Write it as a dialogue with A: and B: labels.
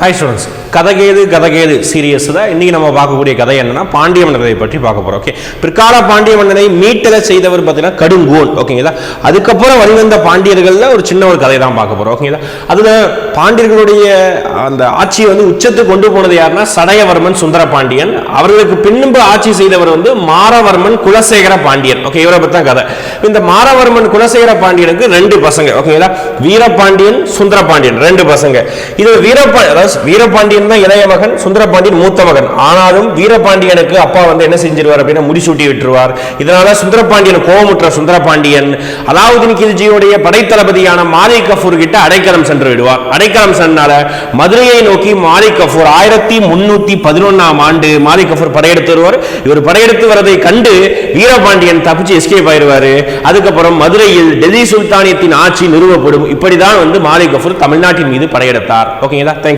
A: Hi students, கதகேது serious தான் இன்னைக்கு நம்ம பார்க்கக்கூடிய கதை என்னன்னா பாண்டிய மன்னரை பற்றி பார்க்க போறோம். ஓகே, பிற்கால பாண்டிய மன்னரை மீட்டல செய்தவர் பார்த்தீங்கன்னா கடுங்கோன். ஓகேங்களா, அதுக்கப்புறம் வழிவந்த பாண்டியர்கள்ல ஒரு சின்ன ஒரு கதை தான் பார்க்க போறோம். ஓகேங்களா, அதுல பாண்டியர்களுடைய அந்த ஆட்சியை உச்சத்துக்கு கொண்டு போனது யாருன்னா சடையவர்மன் சுந்தர பாண்டியன். அவர்களுக்கு பின்பு ஆட்சி செய்தவர் மாரவர்மன் குலசேகர பாண்டியன். ஓகே, இவரை பத்தி தான் கதை. இந்த மாரவர்மன் குலசேகர பாண்டியனுக்கு ரெண்டு பசங்க. ஓகேங்களா, வீரபாண்டியன் சுந்தர பாண்டியன் ரெண்டு பசங்க. இது வீரபாண்டியன் தான் இளைய மகன், சுந்தரபாண்டியன் மூத்த மகன். ஆனாலும் வீரபாண்டியனுக்கு அப்பா என்ன செஞ்சிருவார் அப்படின்னா முடிசூட்டி விட்டுருவார். இதனால சுந்தரபாண்டியன் கோபமுற்ற சுந்தரபாண்டியன் அலாவுதீன் கில்ஜியுடைய படைத்தளபதியான மாலிக் கஃபூர் கிட்ட அடைக்கலம் சென்று விடுவார். அடைக்கலம் சென்றால மதுரையை நோக்கி மாலிக் கஃபூர் 1311 ஆண்டு மாலிக் கஃபூர் படையெடுத்து வருவார். இவர் படையெடுத்து வரதை கண்டு வீரபாண்டியன் தப்பிச்சு எஸ்கேப் ஆயிடுவாரு. அதுக்கப்புறம் மதுரையில் டெல்லி சுல்தானியத்தின் ஆட்சி நிறுவப்படும். இப்படிதான் மாலிக் கஃபூர் தமிழ்நாட்டின் மீது படையெடுத்தார். ஓகேங்களா.